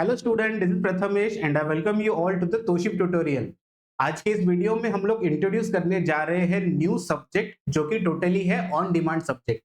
Hello student, this is Prathamesh and I welcome you all to the Toshib tutorial. आज के इस video में हम लोग इंट्रोड्यूस करने जा रहे हैं न्यू सब्जेक्ट जो कि टोटली है ऑन डिमांड सब्जेक्ट।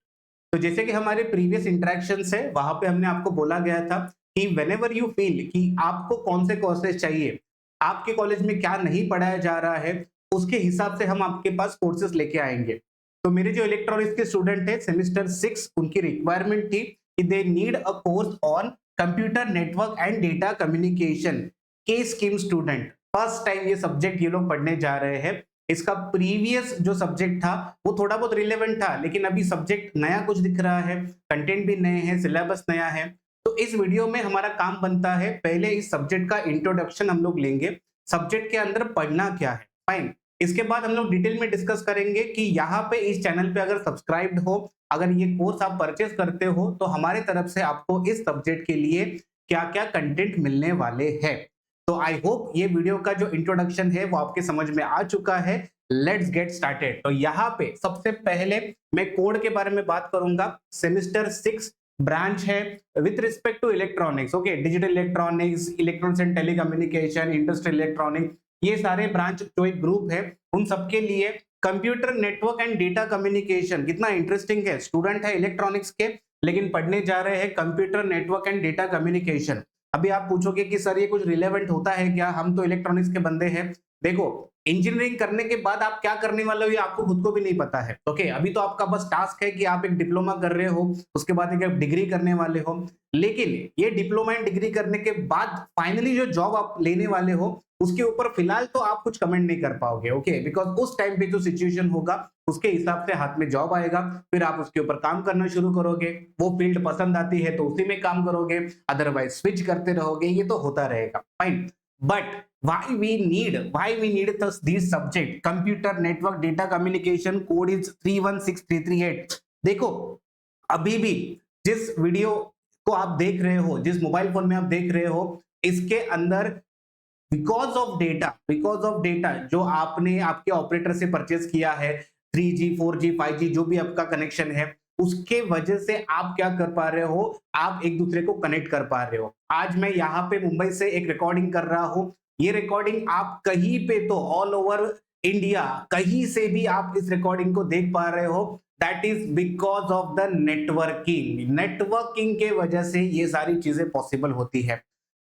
तो जैसे कि हमारे प्रीवियस इंटरेक्शंस है वहां पे हमने आपको बोला गया था कि व्हेनेवर यू फील कि आपको कौन से कोर्सेज चाहिए, आपके कॉलेज में क्या नहीं पढ़ाया जा रहा है, उसके हिसाब से हम आपके पास कोर्सेज लेके आएंगे। तो मेरे जो इलेक्ट्रॉनिक्स के स्टूडेंट है सेमेस्टर 6, उनकी रिक्वायरमेंट थी कि they need a course on computer network and data communication के स्कीम स्टूडेंट। फर्स्ट टाइम ये सब्जेक्ट ये लोग पढ़ने जा रहे हैं। इसका प्रीवियस जो सब्जेक्ट था वो थोड़ा बहुत रिलेवेंट था, लेकिन अभी सब्जेक्ट नया कुछ दिख रहा है, कंटेंट भी नए हैं, सिलेबस नया है। तो इस वीडियो में हमारा काम बनता है, पहले इस सब्जेक्ट का इंट्रोडक्शन हम लोग लेंगे, सब्जेक्ट के अंदर पढ़ना क्या है, फाइन। इसके बाद हम लोग डिटेल में डिस्कस करेंगे कि यहाँ पे इस चैनल पे अगर सब्सक्राइब्ड हो, अगर ये कोर्स आप परचेस करते हो, तो हमारे तरफ से आपको इस सब्जेक्ट के लिए क्या क्या कंटेंट मिलने वाले हैं। तो आई होप ये वीडियो का जो इंट्रोडक्शन है वो आपके समझ में आ चुका है। Let's get started. तो यहाँ पे सबसे पहले मैं कोड के बारे में बात करूंगा। सेमेस्टर 6 ब्रांच है with respect to electronics. Okay, digital electronics, electronics and telecommunication, industrial electronics, ये सारे ब्रांच जो एक ग्रुप है उन सबके लिए computer network and data communication कितना इंटरेस्टिंग है। स्टूडेंट है इलेक्ट्रॉनिक्स के लेकिन पढ़ने जा रहे हैं computer network and data communication. अभी आप पूछोगे कि सर ये कुछ रिलेवेंट होता है क्या, हम तो इलेक्ट्रॉनिक्स के बंदे हैं। देखो, इंजीनियरिंग करने के बाद आप क्या करने वाले हो ये आपको खुद को भी नहीं पता है। ओके, अभी तो आपका बस टास्क है कि आप एक डिप्लोमा कर रहे हो, उसके बाद एक डिग्री करने वाले हो। लेकिन ये डिप्लोमा एंड डिग्री करने के बाद फाइनली जो जॉब आप लेने वाले हो उसके ऊपर फिलहाल तो आप कुछ कमेंट नहीं कर पाओगे। ओके, बिकॉज उस टाइम पे जो सिचुएशन होगा उसके हिसाब से हाथ में जॉब आएगा, फिर आप उसके ऊपर काम करना शुरू करोगे। वो फील्ड पसंद आती है तो उसी में काम करोगे, अदरवाइज स्विच करते रहोगे, ये तो होता रहेगा, fine. But why we need this subject computer network data communication, code is 316338। देखो, अभी भी जिस वीडियो को आप देख रहे हो, जिस मोबाइल फोन में आप देख रहे हो, इसके अंदर बिकॉज ऑफ डेटा जो आपने आपके ऑपरेटर से परचेस किया है, 3G 4G 5G जो भी आपका कनेक्शन है, उसके वजह से आप क्या कर पा रहे हो, आप एक दूसरे को कनेक्ट कर पा रहे हो। आज मैं यहाँ पे मुंबई से एक रिकॉर्डिंग कर रहा हूँ, ये रिकॉर्डिंग आप कहीं पे तो ऑल ओवर इंडिया कहीं से भी आप इस रिकॉर्डिंग को देख पा रहे हो। That is because of the networking के वजह से ये सारी चीजें पॉसिबल होती है।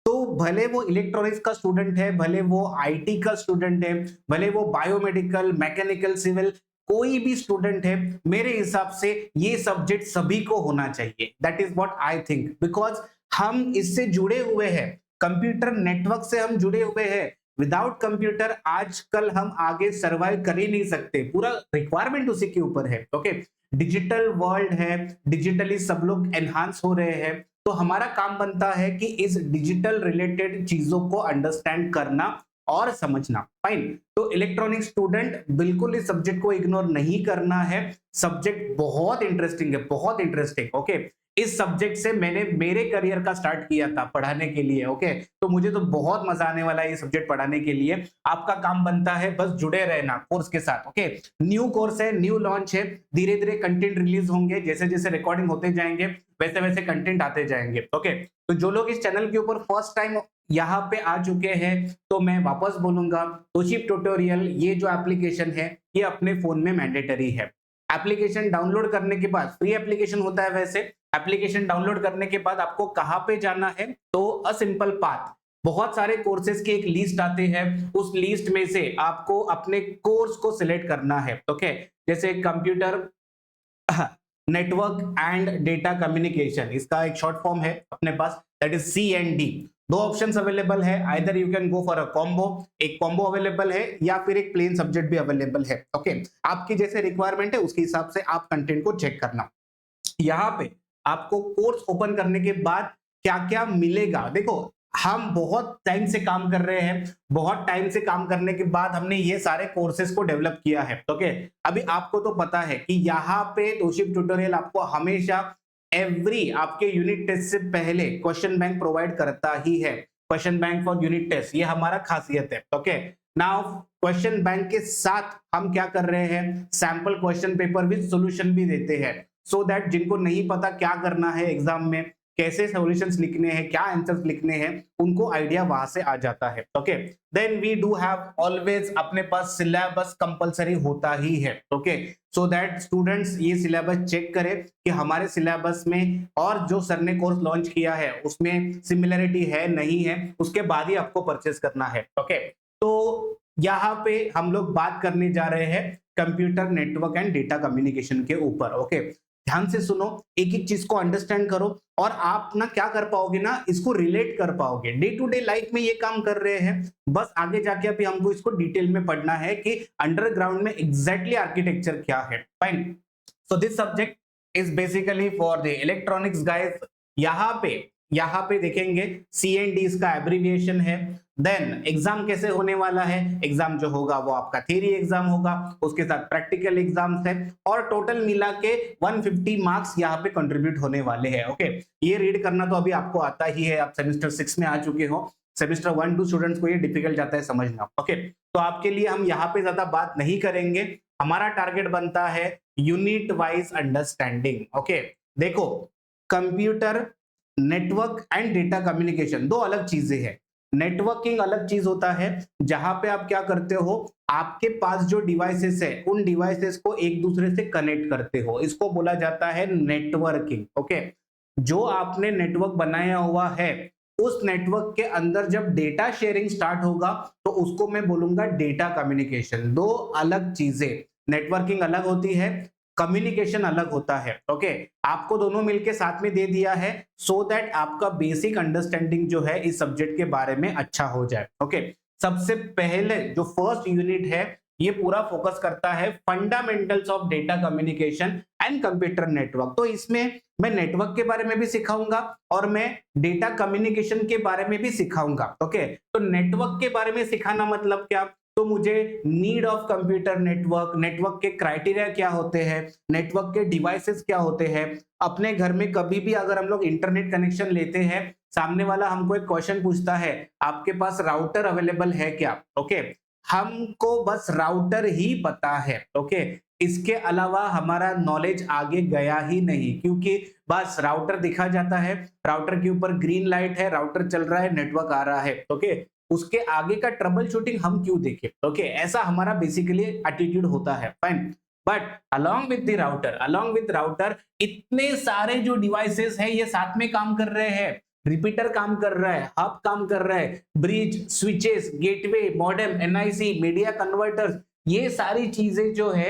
तो भले वो इलेक्ट्रॉनिक्स का स्टूडेंट है, भले वो आईटी का स्टूडेंट है, भले वो बायोमेडिकल, मैकेनिकल, सिविल, कोई भी स्टूडेंट है, मेरे हिसाब से ये सब्जेक्ट सभी को होना चाहिए। That is what I think, because हम इससे जुड़े हुए हैं, कंप्यूटर नेटवर्क से हम जुड़े हुए हैं। विदाउट कंप्यूटर आजकल हम आगे सरवाइव कर ही नहीं सकते, पूरा रिक्वायरमेंट उसी के ऊपर है। ओके, डिजिटल वर्ल्ड है, डिजिटली सब लोग एनहांस हो रहे हैं, तो हमारा काम बनता है कि इस डिजिटल रिलेटेड चीजों को अंडरस्टैंड करना और समझना, फाइन। तो इलेक्ट्रॉनिक स्टूडेंट बिल्कुल इस सब्जेक्ट को इग्नोर नहीं करना है, सब्जेक्ट बहुत इंटरेस्टिंग है, बहुत इंटरेस्टिंग। ओके, इस सब्जेक्ट से मैंने मेरे करियर का स्टार्ट किया था पढ़ाने के लिए। ओके, तो मुझे तो बहुत मजा आने वाला है ये सब्जेक्ट पढ़ाने के लिए। आपका काम बनता है बस जुड़े रहना कोर्स के साथ। ओके, न्यू कोर्स है, न्यू लॉन्च है, धीरे धीरे कंटेंट रिलीज होंगे, जैसे जैसे रिकॉर्डिंग होते जाएंगे वैसे वैसे कंटेंट आते जाएंगे। ओके, तो जो लोग इस चैनल के ऊपर फर्स्ट टाइम यहाँ पे आ चुके हैं, तो मैं वापस बोलूंगा, तोशिप ट्यूटोरियल ये जो एप्लीकेशन है ये अपने फोन में मैंडेटरी है। एप्लीकेशन डाउनलोड करने के बाद, फ्री एप्लीकेशन होता है वैसे, एप्लीकेशन डाउनलोड करने के बाद आपको कहां पे जाना है, तो अ सिंपल पाथ, बहुत सारे कोर्सेज की एक लिस्ट आते हैं, उस लिस्ट में से आपको अपने कोर्स को सिलेक्ट करना है। ओके, जैसे computer network and data communication, इसका एक शॉर्ट फॉर्म है अपने पास, दैट इज CND। दो ऑप्शंस अवेलेबल है, either you can go for a combo, एक कॉम्बो अवेलेबल है या फिर एक प्लेन सब्जेक्ट भी अवेलेबल है। ओके, आपकी जैसे रिक्वायरमेंट है उसके हिसाब से आप कंटेंट को चेक करना। यहाँ पे आपको कोर्स ओपन करने के बाद क्या क्या मिलेगा, देखो हम बहुत टाइम से काम कर रहे हैं, बहुत टाइम से काम करने के बाद हमने ये सारे कोर्सेज को डेवलप किया है। ओके, अभी आपको तो पता है कि यहाँ पे तोशिप ट्यूटोरियल आपको हमेशा एवरी आपके यूनिट टेस्ट से पहले क्वेश्चन बैंक प्रोवाइड करता ही है। Question bank for unit test, ये हमारा खासियत है। ओके, नाउ क्वेश्चन बैंक के साथ हम क्या कर रहे हैं, sample question paper with solution भी देते हैं, सो दैट जिनको नहीं पता क्या करना है एग्जाम में, कैसे सॉल्यूशंस लिखने हैं, क्या आंसर्स लिखने हैं, उनको आइडिया वहां से आ जाता है। Okay, then we do have always अपने पास सिलेबस कंपलसरी होता ही है। ओके, सो दैट स्टूडेंट्स ये सिलेबस चेक करें कि हमारे सिलेबस में और जो सर ने कोर्स लॉन्च किया है उसमें सिमिलरिटी है नहीं है, उसके बाद ही आपको परचेस करना है। ओके, तो यहाँ पे हम लोग बात करने जा रहे हैं computer network and data communication के ऊपर। ओके, ध्यान से सुनो, एक एक चीज को अंडरस्टैंड करो और आप ना क्या कर पाओगे ना, इसको रिलेट कर पाओगे। डे टू डे लाइफ में ये काम कर रहे हैं, बस आगे जाके अभी हमको इसको डिटेल में पढ़ना है कि अंडरग्राउंड में एग्जैक्टली आर्किटेक्चर क्या है। Fine, so this subject is basically for the electronics guys. यहाँ पे देखेंगे CND इसका एब्रिविएशन है। देन एग्जाम कैसे होने वाला है, एग्जाम जो होगा वो आपका थ्योरी एग्जाम होगा, उसके साथ प्रैक्टिकल एग्जाम्स है और टोटल मिला के 150 मार्क्स यहाँ पे कंट्रीब्यूट होने वाले हैं। ओके, ये रीड करना तो अभी आपको आता ही है, आप सेमेस्टर 6 में आ चुके हो। सेमेस्टर 1-2 स्टूडेंट्स को ये डिफिकल्ट जाता है समझना। ओके, तो आपके लिए हम यहाँ पे ज्यादा बात नहीं करेंगे, हमारा टारगेट बनता है यूनिट वाइज अंडरस्टैंडिंग। ओके, देखो computer network and data communication दो अलग चीजें हैं। नेटवर्किंग अलग चीज होता है, जहां पे आप क्या करते हो, आपके पास जो डिवाइसेस है उन डिवाइसेस को एक दूसरे से कनेक्ट करते हो, इसको बोला जाता है नेटवर्किंग। ओके, जो आपने नेटवर्क बनाया हुआ है उस नेटवर्क के अंदर जब डेटा शेयरिंग स्टार्ट होगा तो उसको मैं बोलूंगा डेटा कम्युनिकेशन। दो अलग चीजें, नेटवर्किंग अलग होती है, कम्युनिकेशन अलग होता है। ओके, आपको दोनों मिलके साथ में दे दिया है सो दैट आपका बेसिक अंडरस्टैंडिंग जो है इस सब्जेक्ट के बारे में अच्छा हो जाए। ओके, सबसे पहले जो फर्स्ट यूनिट है ये पूरा फोकस करता है fundamentals of data communication and computer network. तो इसमें मैं नेटवर्क के बारे में भी सिखाऊंगा और मैं डेटा कम्युनिकेशन के बारे में भी सिखाऊंगा। ओके, तो नेटवर्क के बारे में सिखाना मतलब क्या, तो मुझे need of computer network, network के क्राइटेरिया क्या होते हैं, नेटवर्क के डिवाइसेस क्या होते हैं। अपने घर में कभी भी अगर हम लोग इंटरनेट कनेक्शन लेते हैं, सामने वाला हमको एक क्वेश्चन पूछता है आपके पास राउटर अवेलेबल है क्या। ओके, हमको बस राउटर ही पता है। ओके, इसके अलावा हमारा नॉलेज आगे गया ही नहीं, क्योंकि बस राउटर दिखा जाता है, राउटर के ऊपर ग्रीन लाइट है, राउटर चल रहा है, नेटवर्क आ रहा है। ओके, उसके आगे का ट्रबल शूटिंग हम क्यों देखें। ओके, ऐसा हमारा बेसिकली एटीट्यूड होता है। Fine, but along with router इतने सारे जो डिवाइसेस है ये साथ में काम कर रहे हैं। रिपीटर काम कर रहा है, हब काम कर रहा है, bridge, switches, gateway, modem, NIC, media converters, ये सारी चीजें जो है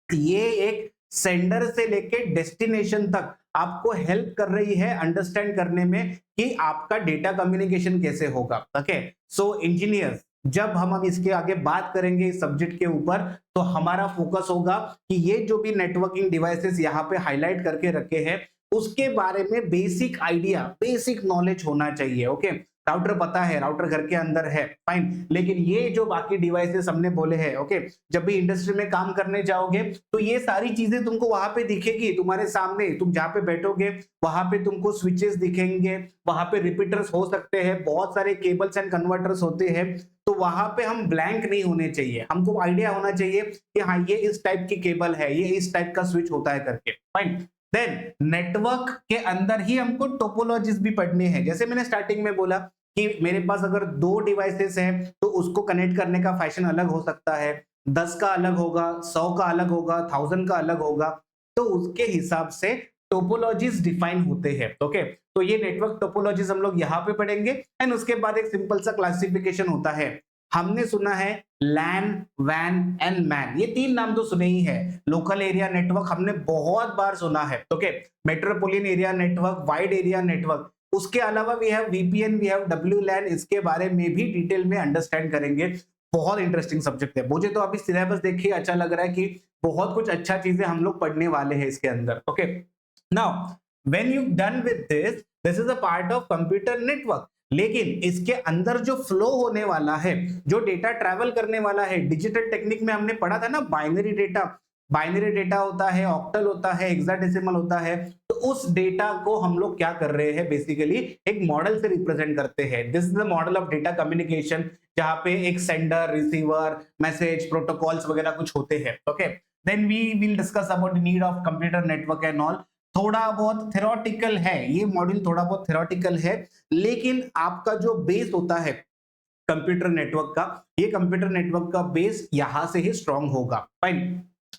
ये एक सेंडर से लेके डेस्टिनेशन तक आपको हेल्प कर रही है अंडरस्टैंड करने में कि आपका डेटा कम्युनिकेशन कैसे होगा। ओके, सो इंजीनियर्स जब हम अब इसके आगे बात करेंगे इस सब्जेक्ट के ऊपर तो हमारा फोकस होगा कि ये जो भी नेटवर्किंग डिवाइसेस यहाँ पे हाईलाइट करके रखे हैं उसके बारे में बेसिक आइडिया, बेसिक नॉलेज होना चाहिए। ओके, राउटर पता है, राउटर घर के अंदर है, फाइन, लेकिन ये जो बाकी डिवाइसेस हमने बोले हैं, ओके, जब भी इंडस्ट्री में काम करने जाओगे तो ये सारी चीजें तुमको वहां पे दिखेगी तुम्हारे सामने, तुम जहां पे बैठोगे वहां पे तुमको स्विचेस दिखेंगे, वहां पे रिपीटर्स हो सकते हैं, बहुत सारे केबल्स एंड कन्वर्टर्स होते हैं। तो वहां पे हम ब्लैंक नहीं होने चाहिए, हमको आइडिया होना चाहिए कि हाँ ये इस टाइप की केबल है, ये इस टाइप का स्विच होता है करके। फाइन, देन नेटवर्क के अंदर ही हमको टोपोलॉजीज भी पढ़ने हैं। जैसे मैंने स्टार्टिंग में बोला कि मेरे पास अगर 2 डिवाइसेस हैं तो उसको कनेक्ट करने का फैशन अलग हो सकता है, 10 का अलग होगा, 100 का अलग होगा, 1000 का अलग होगा, तो उसके हिसाब से टोपोलॉजीज डिफाइन होते हैं। ओके, तो ये नेटवर्क टोपोलॉजीज हम लोग यहाँ पे पढ़ेंगे एंड उसके बाद एक सिंपल सा क्लासिफिकेशन होता है। हमने सुना है लैन, वैन एंड मैन, ये 3 नाम तो सुने ही है। लोकल एरिया नेटवर्क हमने बहुत बार सुना है। Okay, metropolitan area network, wide area network, उसके अलावा we have VPN, we have WLAN, इसके बारे में भी डिटेल में अंडरस्टैंड करेंगे। बहुत इंटरेस्टिंग सब्जेक्ट है, मुझे तो अभी सिलेबस देख के अच्छा लग रहा है कि बहुत कुछ अच्छा चीजें हम लोग पढ़ने वाले हैं इसके अंदर। Okay, now when you done with this is a part of computer network. लेकिन इसके अंदर जो फ्लो होने वाला है, जो डेटा ट्रैवल करने वाला है, डिजिटल टेक्निक में हमने पढ़ा था ना बाइनरी डेटा, बाइनरी डेटा होता है, ऑक्टल होता है, हेक्साडेसिमल होता है। तो उस डेटा को हम लोग क्या कर रहे हैं, बेसिकली एक मॉडल से रिप्रेजेंट करते हैं। This is the model of data communication, जहां पे एक सेंडर, रिसीवर, मैसेज, प्रोटोकॉल्स वगैरह कुछ होते हैं। Okay, then we will discuss about the need of computer network and all. थोड़ा बहुत थ्योरेटिकल है, ये मॉड्यूल थोड़ा बहुत थ्योरेटिकल है, लेकिन आपका जो बेस होता है कंप्यूटर नेटवर्क का, ये कंप्यूटर नेटवर्क का बेस यहां से ही स्ट्रांग होगा। Fine,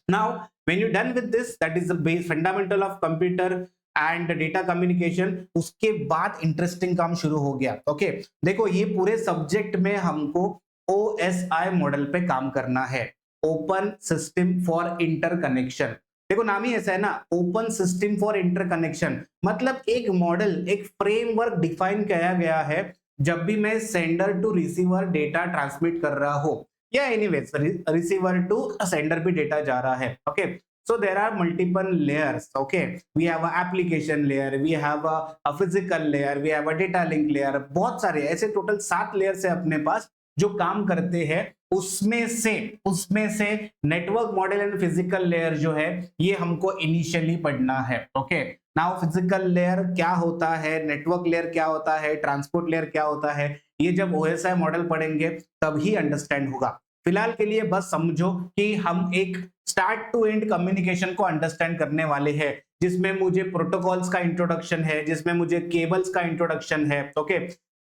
now when you done with this, that is the base fundamental of computer and data communication, उसके बाद इंटरेस्टिंग काम शुरू हो गया। ओके, देखो ये पूरे सब्जेक्ट में हमको ओएसआई मॉडल पे काम करना है, ओपन सिस्टम फॉर इंटरकनेक्शन। देखो नाम ही ऐसा है ना, ओपन सिस्टम फॉर इंटरकनेक्शन, मतलब एक मॉडल, एक फ्रेमवर्क डिफाइन किया गया है जब भी मैं sender to receiver data transmit कर रहा हो, या एनीवेज रिसीवर टू सेंडर भी डेटा जा रहा है। Okay, so there are multiple layers. Okay, we have a application layer, we have a physical layer, we have a data link layer, बहुत सारे ऐसे टोटल 7 लेयर्स है अपने पास जो काम करते हैं। उसमें से network model and physical layer जो है ये हमको इनिशियली पढ़ना है। ओके, नाउ फिजिकल लेयर क्या होता है, नेटवर्क लेयर क्या होता है, ट्रांसपोर्ट लेयर क्या होता है, ये जब ओएसआई मॉडल पढ़ेंगे तभी अंडरस्टैंड होगा। फिलहाल के लिए बस समझो कि हम एक स्टार्ट टू एंड कम्युनिकेशन को अंडरस्टैंड करने वाले हैं, जिसमें मुझे प्रोटोकॉल्स का इंट्रोडक्शन है, जिसमें मुझे केबल्स का इंट्रोडक्शन है। Okay,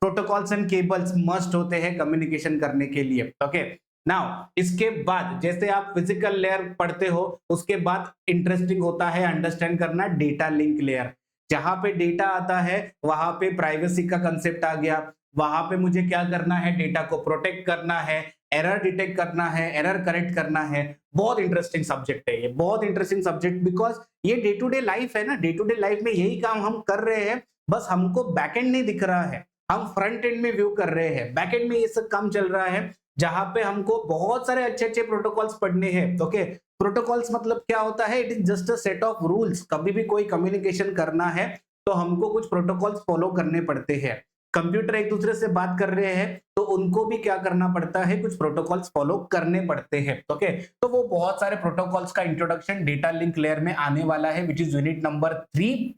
protocols and cables must होते हैं कम्युनिकेशन करने के लिए। ओके, नाउ इसके बाद जैसे आप फिजिकल लेयर पढ़ते हो, उसके बाद इंटरेस्टिंग होता है अंडरस्टैंड करना डेटा लिंक लेयर। जहां पे डेटा आता है वहां पे प्राइवेसी का कंसेप्ट आ गया, वहां पे मुझे क्या करना है, डेटा को प्रोटेक्ट करना है, एरर डिटेक्ट करना है, एरर करेक्ट करना है। बहुत इंटरेस्टिंग सब्जेक्ट है ये, बहुत इंटरेस्टिंग सब्जेक्ट, बिकॉज ये डे टू डे लाइफ है ना, डे टू डे लाइफ में यही काम हम कर रहे हैं, बस हमको बैकएंड नहीं दिख रहा है, हम फ्रंट एंड में व्यू कर रहे हैं, बैकएंड में ये सब काम चल रहा है, जहां पे हमको बहुत सारे अच्छे अच्छे प्रोटोकॉल्स पढ़ने हैं। ओके, प्रोटोकॉल्स मतलब क्या होता है, it is just a set of rules. कभी भी कोई कम्युनिकेशन करना है तो हमको कुछ प्रोटोकॉल्स फॉलो करने पड़ते हैं। कंप्यूटर एक दूसरे से बात कर रहे हैं तो उनको भी क्या करना पड़ता है, कुछ प्रोटोकॉल्स फॉलो करने पड़ते हैं। ओके, तो वो बहुत सारे प्रोटोकॉल्स का इंट्रोडक्शन डेटा लिंक लेयर में आने वाला है, which is unit number 3।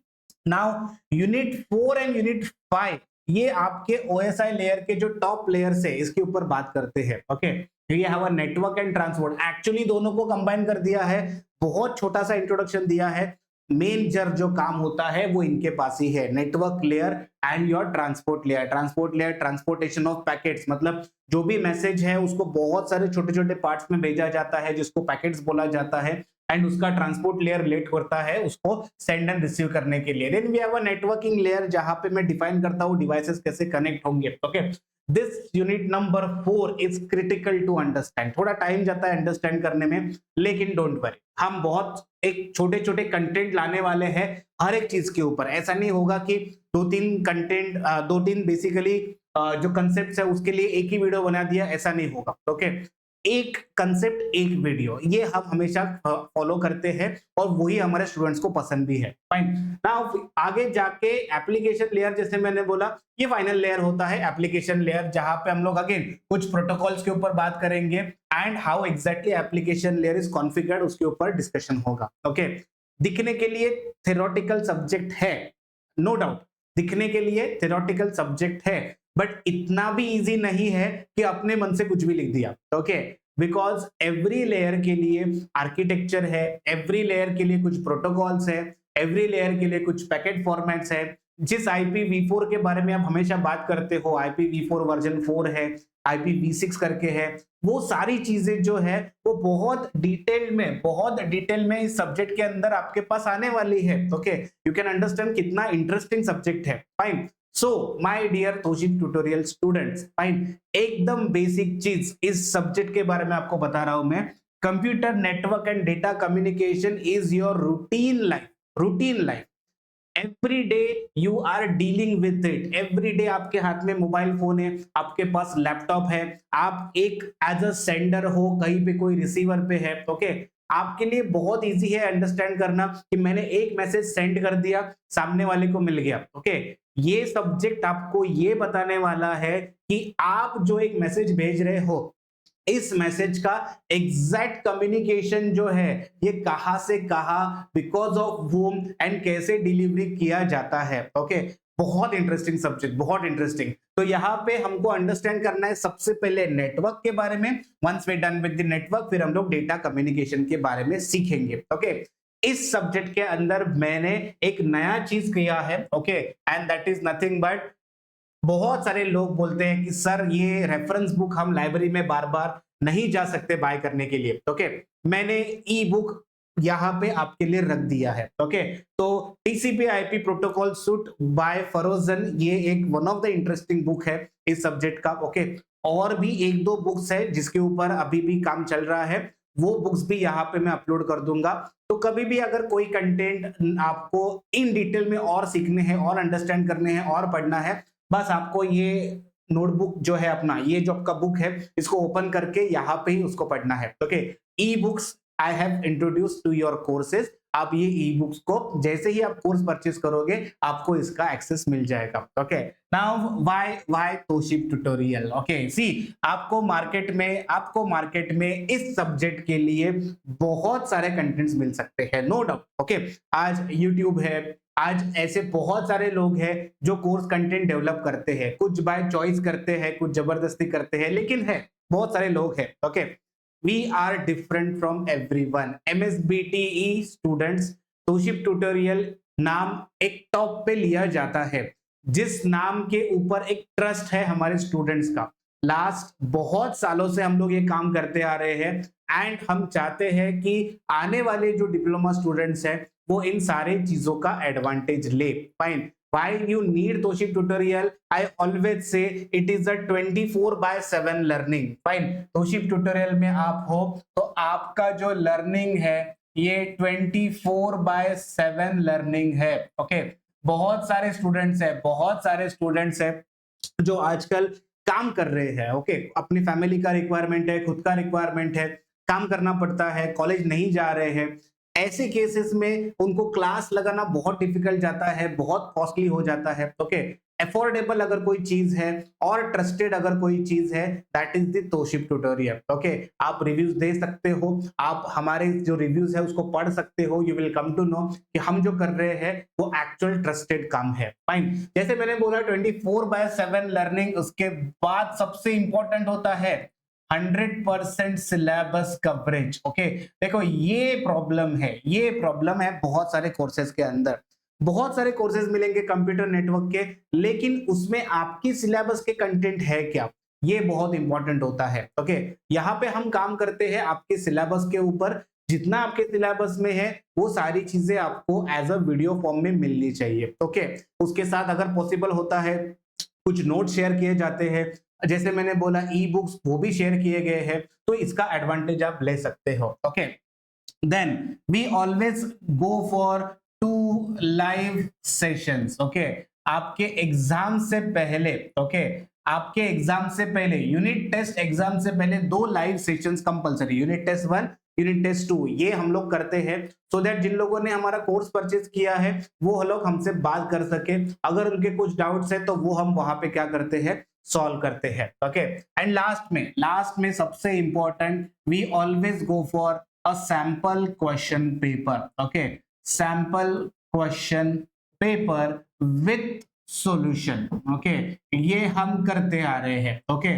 Now unit 4 and unit 5 ये आपके ओएसआई लेयर के जो टॉप लेयर्स है इसके ऊपर बात करते हैं। ओके, ये have a network and transport, actually दोनों को कंबाइन कर दिया है, बहुत छोटा सा इंट्रोडक्शन दिया है। मेन जो काम होता है वो इनके पास ही है, network layer and your transport layer. Transport layer transportation of packets, मतलब जो भी मैसेज है उसको बहुत सारे छोटे छोटे पार्ट्स में भेजा जाता है जिसको पैकेट्स बोला जाता है, एंड उसका ट्रांसपोर्ट लेयर रिलेट करता है उसको सेंड एंड रिसीव करने के लिए। Then we have a networking layer जहां पे मैं डिफाइन करता हूं डिवाइसेस कैसे कनेक्ट होंगे। Okay, this unit number 4 is critical to understand, थोड़ा टाइम जाता है अंडरस्टैंड करने में, लेकिन डोंट वरी, हम बहुत एक छोटे छोटे कंटेंट लाने वाले हैं हर एक चीज के ऊपर। ऐसा नहीं होगा कि दो तीन बेसिकली जो कंसेप्ट है उसके लिए एक ही वीडियो बना दिया, ऐसा नहीं होगा। ओके, एक कंसेप्ट एक वीडियो, ये हम हमेशा फॉलो करते हैं और वही हमारे स्टूडेंट्स को पसंद भी है। फाइन, नाउ आगे जाके एप्लीकेशन लेयर, जैसे मैंने बोला ये फाइनल लेयर होता है एप्लीकेशन लेयर, जहां पे हम लोग अगेन कुछ प्रोटोकॉल्स के ऊपर बात करेंगे and how exactly application layer is configured, उसके ऊपर डिस्कशन होगा। ओके, दिखने के लिए थ्योरेटिकल सब्जेक्ट है, नो डाउट, दिखने के लिए थ्योरेटिकल सब्जेक्ट है, बट इतना भी इजी नहीं है कि अपने मन से कुछ भी लिख दिया। ओके, बिकॉज एवरी लेयर के लिए आर्किटेक्चर है, एवरी लेयर के लिए कुछ प्रोटोकॉल्स है, एवरी लेयर के लिए कुछ पैकेट फॉर्मेट्स है। जिस IPv4 के बारे में आप हमेशा बात करते हो, IPv4 वर्जन 4 है, IPv6 करके है, वो सारी चीजें जो है वो बहुत डिटेल में इस सब्जेक्ट के अंदर आपके पास आने वाली है। ओके, यू कैन अंडरस्टैंड कितना इंटरेस्टिंग सब्जेक्ट है। Fine, so my dear Toshib tutorial students, fine, एकदम बेसिक चीज इस सब्जेक्ट के बारे में आपको बता रहा हूं मैं। Computer network and data communication is your routine life. Every day you are dealing with it, every day आपके हाथ में मोबाइल फोन है, आपके पास लैपटॉप है, आप एक एज अ सेंडर हो, कहीं पे कोई रिसीवर पे है। ओके, आपके लिए बहुत इजी है अंडरस्टैंड करना कि मैंने एक मैसेज सेंड कर दिया, सामने वाले को मिल गया। ओके, ये सब्जेक्ट आपको ये बताने वाला है कि आप जो एक मैसेज भेज रहे हो, इस मैसेज का एग्जैक्ट कम्युनिकेशन जो है ये कहां से कहां, बिकॉज ऑफ whom एंड कैसे डिलीवरी किया जाता है। ओके, बहुत इंटरेस्टिंग सब्जेक्ट, बहुत इंटरेस्टिंग। तो यहाँ पे हमको अंडरस्टैंड करना है सबसे पहले नेटवर्क के बारे में। Once we done with the network, फिर हम लोग डेटा कम्युनिकेशन के बारे में सीखेंगे। ओके, इस सब्जेक्ट के अंदर मैंने एक नया चीज किया है, okay, and that is nothing but, बहुत सारे लोग बोलते हैं कि सर ये रेफरेंस बुक हम लाइब्रेरी में बार बार नहीं जा सकते बाय करने के लिए, ओके, मैंने ई बुक यहाँ पे आपके लिए रख दिया है, ओके। तो TCP IP protocol suite by Forouzan, ये एक one of the interesting book है इस सब्जेक्ट का, ओके। और भी एक दो बुक्स है जिसके ऊपर अभी भी काम चल रहा है, वो बुक्स भी यहाँ पे मैं अपलोड कर दूंगा। तो कभी भी अगर कोई कंटेंट आपको इन डिटेल में और सीखने हैं और अंडरस्टैंड करने हैं और पढ़ना है, बस आपको ये नोटबुक जो है अपना, ये जो आपका बुक है, इसको ओपन करके यहाँ पे ही उसको पढ़ना है, okay. E books I have introduce to your courses, आप ये ई बुक्स को जैसे ही आप कोर्स परचेज करोगे आपको इसका एक्सेस मिल जाएगा, okay. Now why Toshib tutorial, okay, see आपको मार्केट में इस सब्जेक्ट के लिए बहुत सारे कंटेंट्स मिल सकते हैं, नो डाउट, ओके। आज यूट्यूब है, आज ऐसे बहुत सारे लोग हैं जो कोर्स कंटेंट डेवलप करते हैं, कुछ बाय चॉइस करते हैं, कुछ जबरदस्ती करते हैं, लेकिन है बहुत सारे लोग हैं, okay. We are different from everyone. MSBTE students, Toshib tutorial नाम एक टॉप पे लिया जाता है, जिस नाम के ऊपर एक ट्रस्ट है हमारे स्टूडेंट्स का। लास्ट बहुत सालों से हम लोग ये काम करते आ रहे हैं एंड हम चाहते हैं कि आने वाले जो डिप्लोमा स्टूडेंट्स हैं वो इन सारे चीजों का एडवांटेज ले। Fine, why you need Toshib tutorial? I always say it is a 24/7 learning. Fine, Toshib tutorial में आप हो तो आपका जो लर्निंग है ये 24/7 लर्निंग है, ओके। बहुत सारे स्टूडेंट्स हैं जो आजकल काम कर रहे हैं, ओके, अपनी फैमिली का रिक्वायरमेंट है, खुद का रिक्वायरमेंट है, काम करना पड़ता है, कॉलेज नहीं जा रहे हैं। ऐसे केसेस में उनको क्लास लगाना बहुत डिफिकल्ट जाता है, बहुत कॉस्टली हो जाता है, ओके। अफोर्डेबल अगर कोई चीज है और ट्रस्टेड अगर कोई चीज है, that is the Toshib tutorial, okay. आप रिव्यूज दे सकते हो, आप हमारे जो रिव्यूज है उसको पढ़ सकते हो, you will come to know कि हम जो कर रहे हैं वो एक्चुअल ट्रस्टेड काम है। फाइन, जैसे मैंने बोला 24/7 लर्निंग, उसके बाद सबसे इंपॉर्टेंट होता है 100% सिलेबस कवरेज, ओके। देखो ये प्रॉब्लम है बहुत सारे कोर्सेज के अंदर, बहुत सारे कोर्सेज मिलेंगे कंप्यूटर नेटवर्क के, लेकिन उसमें आपकी सिलेबस के कंटेंट है क्या, ये बहुत इंपॉर्टेंट होता है, ओके। यहाँ पे हम काम करते हैं आपके सिलेबस के ऊपर, जितना आपके सिलेबस में है वो सारी चीजें आपको एज अ वीडियो फॉर्म में मिलनी चाहिए, ओके। उसके साथ अगर पॉसिबल होता है कुछ नोट शेयर किए जाते हैं, जैसे मैंने बोला ई बुक्स वो भी शेयर किए गए हैं, तो इसका एडवांटेज आप ले सकते हो, okay. Then we always go for 2 live sessions, okay. आपके एग्जाम से पहले, ओके, आपके एग्जाम से पहले, यूनिट टेस्ट एग्जाम से पहले 2 live sessions compulsory, unit test 1, unit test 2, ये हम लोग करते हैं सो दैट जिन लोगों ने हमारा कोर्स परचेज किया है वो लोग हमसे बात कर सके, अगर उनके कुछ डाउट्स है तो वो हम वहां पे क्या करते हैं, सॉल्व करते हैं, ओके। एंड लास्ट में सबसे important, we always go for a sample question paper, okay, sample question paper with solution, okay. ये हम करते आ रहे हैं, ओके,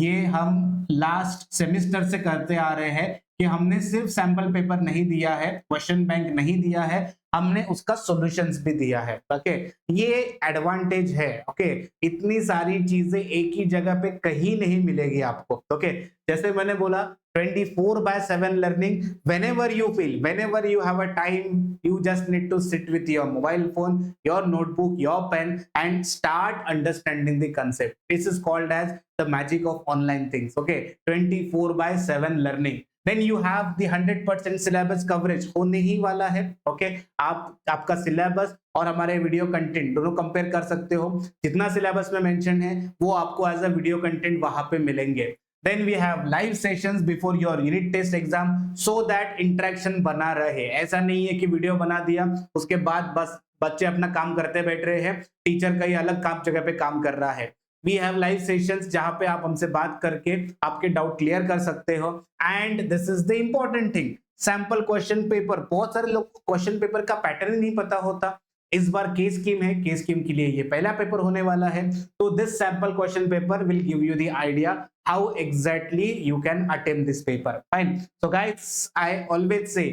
ये हम लास्ट सेमेस्टर से करते आ रहे हैं कि हमने सिर्फ सैंपल पेपर नहीं दिया है, क्वेश्चन बैंक नहीं दिया है, हमने उसका सॉल्यूशंस भी दिया है, ओके। ये एडवांटेज है, ओके। इतनी सारी चीजें एक ही जगह पे कहीं नहीं मिलेगी आपको, ओके। जैसे मैंने बोला 24/7 learning, whenever you feel, whenever you have a time, you just need to sit with your mobile phone, your notebook, your pen and start understanding the concept. This is called as the magic of online things, okay, 24/7 learning. Then you have the 100% syllabus coverage होने ही वाला है, okay. आपका syllabus और हमारे video content दोनों compare कर सकते हो, जितना सिलेबस में मेंशन है वो आपको एज अ वीडियो कंटेंट वहां पे मिलेंगे। Then we have live sessions before your unit test exam so that interaction बना रहे। ऐसा नहीं है कि वीडियो बना दिया उसके बाद बस बच्चे अपना काम करते बैठ रहे हैं, टीचर कहीं अलग काम जगह पे काम कर रहा है। We have live sessions जहां पे आप हमसे बात करके आपके डाउट क्लियर कर सकते हो। And this is the important thing, sample question paper. बहुत सारे लोग को क्वेश्चन पेपर का पैटर्न ही नहीं पता होता, इस बार केस स्कीम है, केस स्कीम के लिए ये पहला पेपर होने वाला है। तो this sample question paper will give you the idea how exactly you can attempt this paper. Fine. So guys, I always say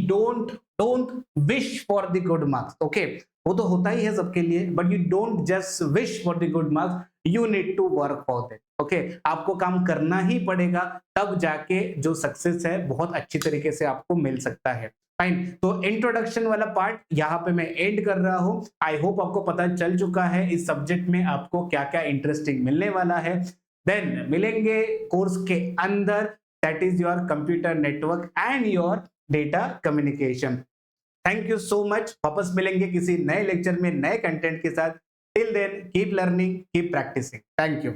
don't wish for the good marks. Okay, वो तो होता ही है सबके लिए, but you don't just wish for the good marks, you need to work for that. Okay, आपको काम करना ही पड़ेगा, तब जाके जो सक्सेस है बहुत अच्छी तरीके से आपको मिल सकता है। फाइन। तो इंट्रोडक्शन वाला पार्ट यहाँ पे मैं एंड कर रहा हूं। आई होप आपको पता चल चुका है इस सब्जेक्ट में आपको क्या क्या इंटरेस्टिंग मिलने वाला है। देन मिलेंगे कोर्स के अंदर, that is your computer network and your data communication. Thank you so much. वापस मिलेंगे किसी नए लेक्चर में नए कंटेंट के साथ। Till then keep learning, keep practising. Thank you.